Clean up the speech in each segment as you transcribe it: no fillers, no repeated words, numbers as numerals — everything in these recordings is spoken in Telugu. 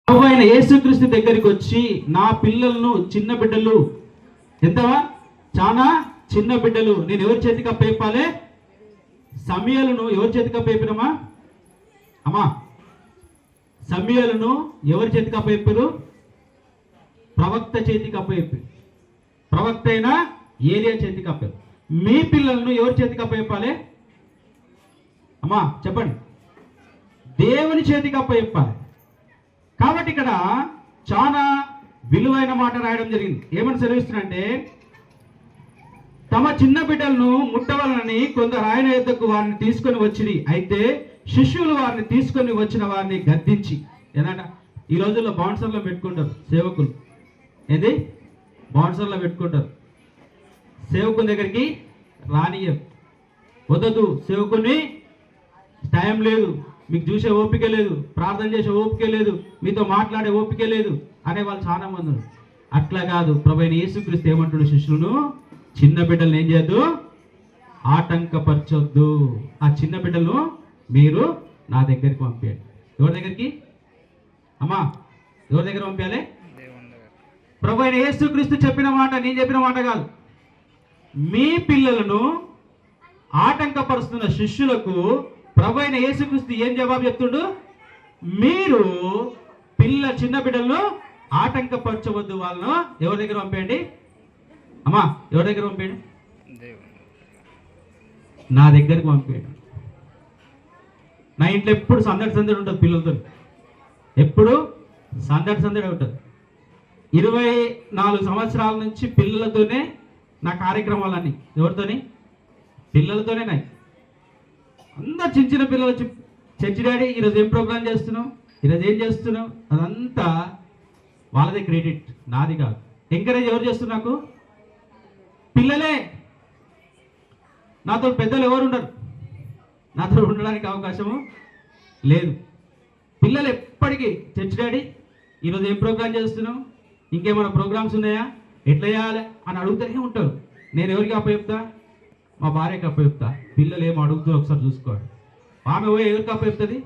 ఆయన యేసుక్రీస్తు దగ్గరికి వచ్చి నా పిల్లలను, చిన్న బిడ్డలు, ఎంతవా చాలా చిన్న బిడ్డలు నేను ఎవరి చేతికి అప్పయిపాలే? సమయలను ఎవరి చేతికి అప్పయిపోయినమ్మా? అమ్మా, సమయలను ఎవరి చేతికి అప్పయిపోయారు? ప్రవక్త చేతికి అప్పయిపోయి, ప్రవక్త అయిన ఏలియా చేతికి అప్పయ్యారు. మీ పిల్లలను ఎవరి చేతికి అప్పయిపాలే? అమ్మా చెప్పండి. దేవుని చేతికి అప్పయిపాలి. కాబట్టి ఇక్కడ చాలా విలువైన మాట రాయడం జరిగింది. ఏమని సెలవిస్తున్నంటే, తమ చిన్న బిడ్డలను ముట్టవలనని కొందరు ఆయన యొద్దకు వారిని తీసుకొని వచ్చింది. అయితే శిష్యులు వారిని తీసుకొని వచ్చిన వారిని గద్దించి, ఏదంట ఈ రోజుల్లో బౌన్సర్లో పెట్టుకుంటారు సేవకులు. ఏంది? బౌన్సర్లో పెట్టుకుంటారు. సేవకుని దగ్గరికి రానియరు. వద్దదు, సేవకుని టైం లేదు, మీకు చూసే ఓపిక లేదు, ప్రార్థన చేసే ఓపిక లేదు, మీతో మాట్లాడే ఓపిక లేదు అనే వాళ్ళు చాలా మంది ఉన్నారు. అట్లా కాదు, ప్రభువైన యేసుక్రీస్తు ఏమంటున్న శిష్యులను, చిన్న బిడ్డలను ఏం చేయొద్దు, ఆటంకపరచొద్దు. ఆ చిన్న బిడ్డలను మీరు నా దగ్గరికి పంపించండి. ఎవరి దగ్గరికి అమ్మా? ఎవరి దగ్గర పంపించాలి? ప్రభువైన యేసుక్రీస్తు చెప్పిన మాట, నేను చెప్పిన మాట కాదు. మీ పిల్లలను ఆటంకపరుస్తున్న శిష్యులకు ప్రభువైన యేసుక్రీస్తు ఏం జవాబు చెప్తుండు? మీరు చిన్న బిడ్డలను ఆటంకపరచవద్దు, వాళ్ళను ఎవరి దగ్గర పంపేయండి? అమ్మా, ఎవరి దగ్గర పంపేయండి? నా దగ్గరికి పంపేయండి. నా ఇంట్లో ఎప్పుడు సందడి సందడి ఉంటుంది, పిల్లలతో ఎప్పుడు సందడి ఉంటుంది. 24 సంవత్సరాల నుంచి పిల్లలతోనే నా కార్యక్రమాలన్నీ. ఎవరితోని? పిల్లలతోనే. నాయి అందరు చిన్న చిన్న పిల్లలు వచ్చి, చర్చి డాడీ ఈరోజు ఏం ప్రోగ్రామ్ చేస్తున్నావు, ఈరోజు ఏం చేస్తున్నావు, అదంతా వాళ్ళదే క్రెడిట్, నాది కాదు. ఎంకరేజ్ ఎవరు చేస్తున్నారు? నాకు పిల్లలే. నాతో పెద్దలు ఎవరు ఉండరు, నాతో ఉండడానికి అవకాశము లేదు. పిల్లలు ఎప్పటికీ చర్చి డాడీ ఈరోజు ఏం ప్రోగ్రామ్ చేస్తున్నావు, ఇంకేమైనా ప్రోగ్రామ్స్ ఉన్నాయా, ఎట్లా చేయాలి అని అడుగుతూనే ఉంటారు. నేను ఎవరికి అప్పచెప్తా? మా భార్యకి అప్పచెప్తా. పిల్లలు ఏమో అడుగుతారు ఒకసారి చూసుకోండి. ఆమె ఎవరికి అప్పచెప్తుంది?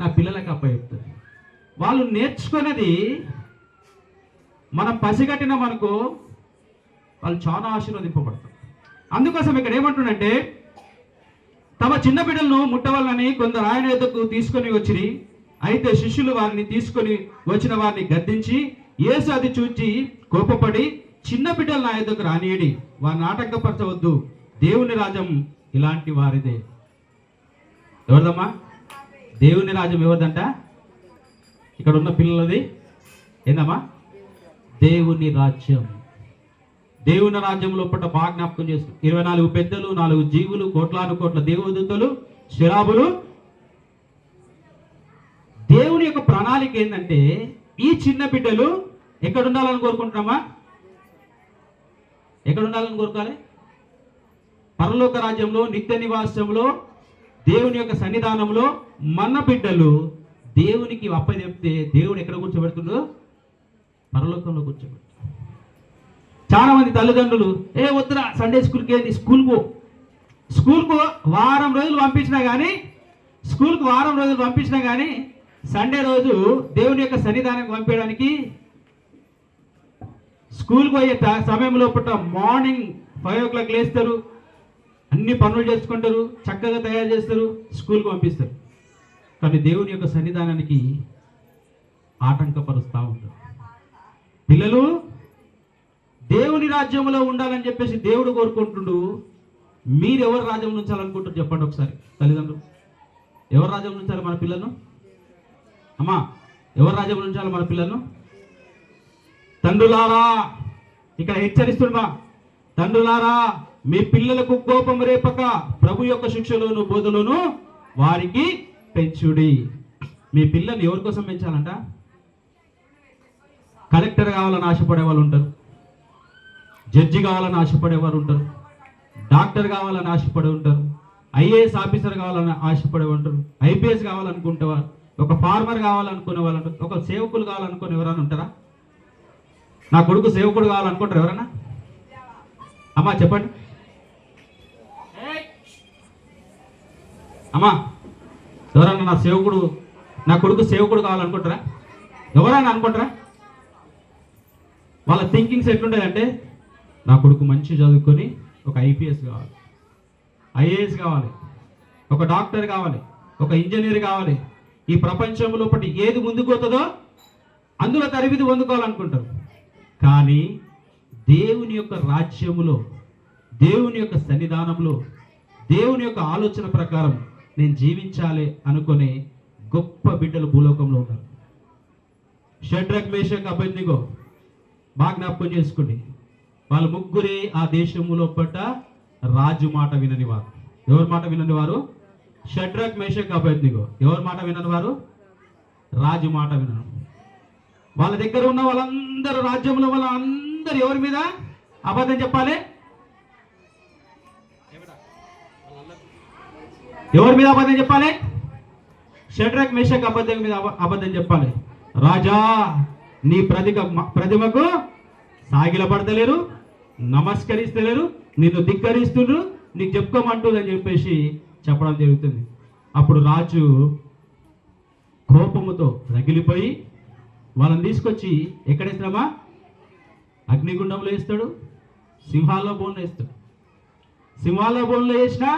నా పిల్లలకి అప్పచెప్తుంది. వాళ్ళు నేర్చుకున్నది మనం పసిగట్టినామనుకో, వాళ్ళు చాలా ఆశీర్వదింపబడతారు. అందుకోసం ఇక్కడ ఏమంటుండంటే, తమ చిన్న బిడ్డలను ముట్టవాలని కొందరు ఆయన యొద్దకు తీసుకొని వచ్చిరి. అయితే శిష్యులు వారిని తీసుకొని వచ్చిన వారిని గద్దించి, యేసు అది చూచి కోపపడి, చిన్న బిడ్డలు నా యొద్దకు రానియడి, వారిని ఆటంకపరచవద్దు, దేవుని రాజ్యం ఇలాంటి వారిదే. ఎవరిదమ్మా? దేవుని రాజ్యం ఎవరిదంట? ఇక్కడ ఉన్న పిల్లలది ఏందమ్మా? దేవుని రాజ్యం. దేవుని రాజ్యం లోపల బాగా జ్ఞాపకం చేస్తుంది. 24 పెద్దలు, 4 జీవులు, కోట్లాను కోట్ల దేవదూతలు, శరాబులు. దేవుని యొక్క ప్రణాళిక ఏంటంటే, ఈ చిన్న బిడ్డలు ఎక్కడ ఉండాలని కోరుకుంటున్నామా? ఎక్కడ ఉండాలని కోరుకోవాలి? పరలోక రాజ్యంలో, నిత్య నివాసంలో, దేవుని యొక్క సన్నిధానంలో మన బిడ్డలు దేవునికి అప్పచెప్తే దేవుడు ఎక్కడ కూర్చోబెడుతుండో? పరలోకంలో కూర్చోబెడుతుంది. చాలా మంది తల్లిదండ్రులు, వద్దురా సండే స్కూల్కి ఏంది, స్కూల్కు వారం రోజులు పంపించినా కానీ సండే రోజు దేవుని యొక్క సన్నిధానానికి పంపించడానికి స్కూల్కి పోయే సమయంలో మార్నింగ్ 5 o'clock లేస్తారు, అన్ని పనులు చేసుకుంటారు, చక్కగా తయారు చేస్తారు, స్కూల్కి పంపిస్తారు. కానీ దేవుని యొక్క సన్నిధానానికి ఆటంకపరుస్తూ ఉంటారు. పిల్లలు దేవుని రాజ్యంలో ఉండాలని చెప్పేసి దేవుడు కోరుకుంటుండు. మీరు ఎవరు రాజ్యం ఉంచాలనుకుంటారు చెప్పండి ఒకసారి? తల్లిదండ్రులు ఎవరు రాజ్యం ఉంచాలి మన పిల్లలను? అమ్మా, ఎవరు రాజ్యం ఉంచాలి మన పిల్లలను? తండ్రులారా, ఇక్కడ హెచ్చరిస్తున్నా, తండ్రులారా మీ పిల్లలకు కోపం రేపక ప్రభు యొక్క శిక్షలోను బోధలోను వారికి పెంచుడి. మీ పిల్లల్ని ఎవరి కోసం పెంచాలంట? కలెక్టర్ కావాలని ఆశపడే వాళ్ళు ఉంటారు, జడ్జి కావాలని ఆశపడేవారు ఉంటారు, డాక్టర్ కావాలని ఆశపడి ఉంటారు, ఐఏఎస్ ఆఫీసర్ కావాలని ఆశపడే ఉంటారు, ఐపీఎస్ కావాలనుకుంటేవారు, ఒక ఫార్మర్ కావాలనుకునే వాళ్ళు ఉంటారు, ఒక సేవకులు కావాలనుకునే ఎవరైనా ఉంటారా? నా కొడుకు సేవకుడు కావాలనుకుంటారు ఎవరన్నా? అమ్మా చెప్పండి. అమ్మా ఎవరన్నా నా కొడుకు సేవకుడు కావాలనుకుంటారా? ఎవరైనా అనుకుంటారా? వాళ్ళ థింకింగ్స్ ఎట్లుంటాయంటే నా కొడుకు మంచి చదువుకొని ఒక ఐపీఎస్ కావాలి, ఐఏఎస్ కావాలి, ఒక డాక్టర్ కావాలి, ఒక ఇంజనీర్ కావాలి. ఈ ప్రపంచంలో ఒకటి ఏది ముందుకు పోతుందో అందులో తరబిది పొందుకోవాలనుకుంటారు. కానీ దేవుని యొక్క రాజ్యములో, దేవుని యొక్క సన్నిధానంలో, దేవుని యొక్క ఆలోచన ప్రకారం నేను జీవించాలి అనుకునే గొప్ప బిడ్డలు భూలోకంలో ఉన్నారు. షడ్రక్, మేషక్, అబేద్నెగో బాగా జ్ఞాపకం చేసుకోండి. వాళ్ళ ముగ్గురే ఆ దేశములో పట్ట రాజు మాట వినని వారు. ఎవరి మాట వినని వారు? షడ్రక్, మేషక్, అబేద్నెగో. ఎవరి మాట వినని వారు? రాజు మాట వినను. వాళ్ళ దగ్గర ఉన్న వాళ్ళందరూ, రాజ్యంలో వాళ్ళందరూ ఎవరి మీద అబద్ధం చెప్పాలి? ఎవరి మీద అబద్ధం చెప్పాలి? షడ్రక్, మేషక్, అబేద్నెగో మీద అబద్ధం చెప్పాలి. రాజా, నీ ప్రతిమకు సాగిలపడతలేరు, నమస్కరిస్తలేరు, నిన్ను ధిక్కరిస్తుండ్రు, నీకు చెప్పుకోమంటుందని చెప్పేసి చెప్పడం జరుగుతుంది. అప్పుడు రాజు కోపముతో రగిలిపోయి వాళ్ళని తీసుకొచ్చి ఎక్కడేస్తామా? అగ్నిగుండంలో వేస్తాడు, సింహాల బోన్లో వేస్తాడు. సింహాల బోన్లో వేసినా,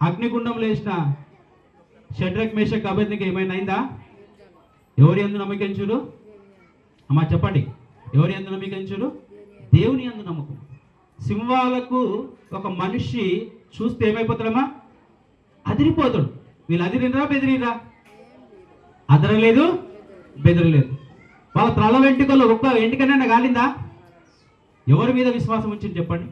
అగ్నిగుండంలో వేసినా షడ్రక్, మేషక్, అబేద్నెగో ఏమైనా అయిందా? ఎవరి యందు నమ్మకించుడు? అమ్మా చెప్పండి, ఎవరి యందు నమ్మకించుడు? దేవుని యందు నమ్మకం. సింహాలకు ఒక మనిషి చూస్తే ఏమైపోతాడమ్మా? అదిరిపోతాడు. వీళ్ళు అదిరినరా బెదిరిరా? అదరలేదు, బెదరలేదు. వాళ్ళ తల వెంట్రుకల్లో ఒక్క వెంట్రుకనైనా గాలిందా? ఎవరి మీద విశ్వాసం వచ్చింది చెప్పండి?